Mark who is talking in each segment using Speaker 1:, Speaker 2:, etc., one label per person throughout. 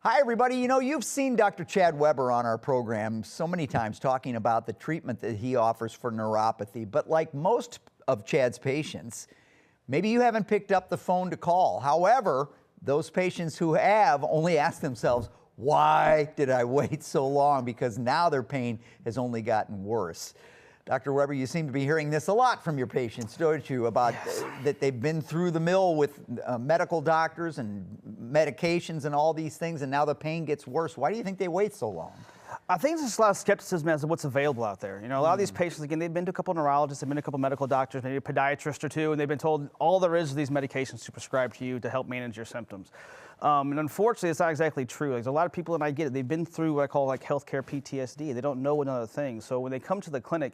Speaker 1: Hi, everybody. You know, you've seen Dr. Chad Weber on our program so many times talking about the treatment that he offers for neuropathy. But like most of Chad's patients, maybe you haven't picked up the phone to call. However, those patients who have only ask themselves, why did I wait so long? Because now their pain has only gotten worse. Dr. Weber, you seem to be hearing this a lot from your patients, don't you, about that they've been through the mill with medical doctors and medications and all these things, and now the pain gets worse. Why do you think they wait so long?
Speaker 2: I think there's just a lot of skepticism as to what's available out there. You know, a lot of these patients, again, they've been to a couple of neurologists, they've been to a couple of medical doctors, maybe a podiatrist or two, and they've been told all there is these medications to prescribe to you to help manage your symptoms. And unfortunately, it's not exactly true. There's a lot of people, and I get it, they've been through what I call like healthcare PTSD. They don't know another thing. So when they come to the clinic,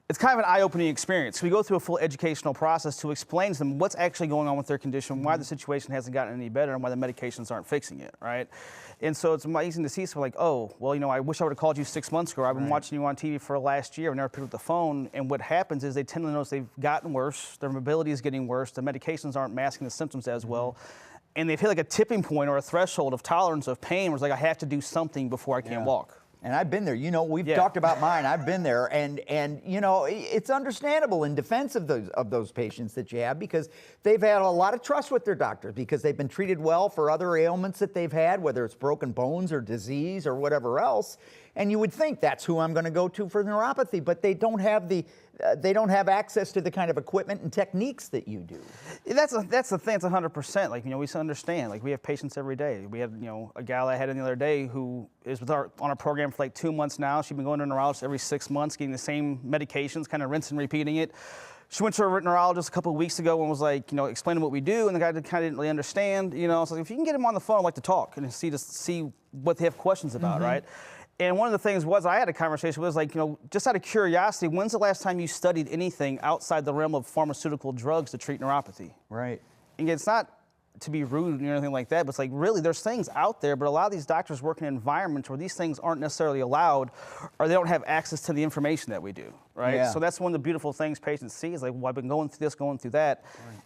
Speaker 2: it's kind of an eye-opening experience. We go through a full educational process to explain to them what's actually going on with their condition, why the situation hasn't gotten any better, and why the medications aren't fixing it, right? And so it's amazing to see someone like, oh, well, you know, I wish I would have called you 6 months ago. I've been watching you on TV for the last year. I've never picked up the phone. And what happens is they tend to notice they've gotten worse, their mobility is getting worse, the medications aren't masking the symptoms as well. And they've hit like a tipping point or a threshold of tolerance of pain where it's like, I have to do something before I can't walk.
Speaker 1: And I've been there. You know, we've talked about mine. I've been there, and you know, it's understandable in defense of those patients that you have, because they've had a lot of trust with their doctors because they've been treated well for other ailments that they've had, whether it's broken bones or disease or whatever else. And you would think that's who I'm going to go to for neuropathy, but they don't have they don't have access to the kind of equipment and techniques that you do.
Speaker 2: That's the thing. It's 100%. Like, you know, we understand. Like, we have patients every day. We had, you know, a gal I had in the other day who is with our on our program for like 2 months now. She's been going to a neurologist every 6 months, getting the same medications, kind of rinse and repeating it. She went to a neurologist a couple of weeks ago and was like, you know, explaining what we do, and the guy kind of didn't really understand. You know, so if you can get him on the phone, I'd like to talk and see what they have questions about, right? And one of the things was, I had a conversation with, like, you know, just out of curiosity, when's the last time you studied anything outside the realm of pharmaceutical drugs to treat neuropathy?
Speaker 1: Right.
Speaker 2: And it's not to be rude or anything like that, but it's like, really, there's things out there, but a lot of these doctors work in environments where these things aren't necessarily allowed, or they don't have access to the information that we do, right?
Speaker 1: Yeah.
Speaker 2: So that's one of the beautiful things patients see is like, well, I've been going through this, going through that.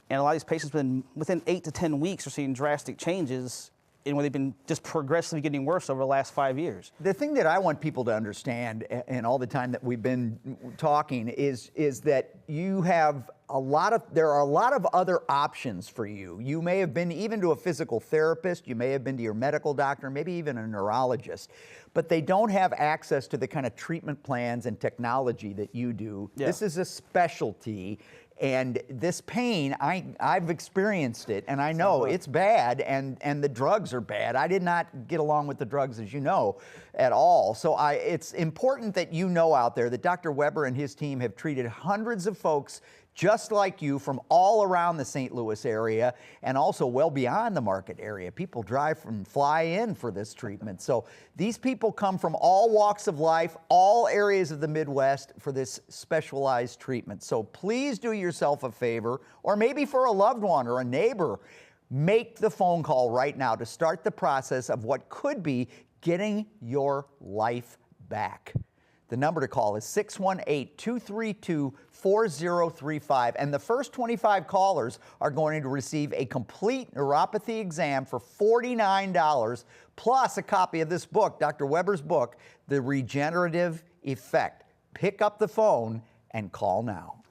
Speaker 2: And a lot of these patients, within 8 to 10 weeks, are seeing drastic changes and where they've been just progressively getting worse over the last 5 years.
Speaker 1: The thing that I want people to understand, and all the time that we've been talking, is that you have there are a lot of other options for you. You may have been even to a physical therapist, you may have been to your medical doctor, maybe even a neurologist, but they don't have access to the kind of treatment plans and technology that you do.
Speaker 2: Yeah.
Speaker 1: This is a specialty. And this pain, I've experienced it, and I know it's bad, and the drugs are bad. I did not get along with the drugs, as you know, at all. So it's important that you know out there that Dr. Weber and his team have treated hundreds of folks just like you from all around the St. Louis area and also well beyond the Market area. People drive and fly in for this treatment. So these people come from all walks of life, all areas of the Midwest for this specialized treatment. So please do yourself a favor, or maybe for a loved one or a neighbor, make the phone call right now to start the process of what could be getting your life back. The number to call is 618-232-4035, and the first 25 callers are going to receive a complete neuropathy exam for $49, plus a copy of this book, Dr. Weber's book, The Regenerative Effect. Pick up the phone and call now.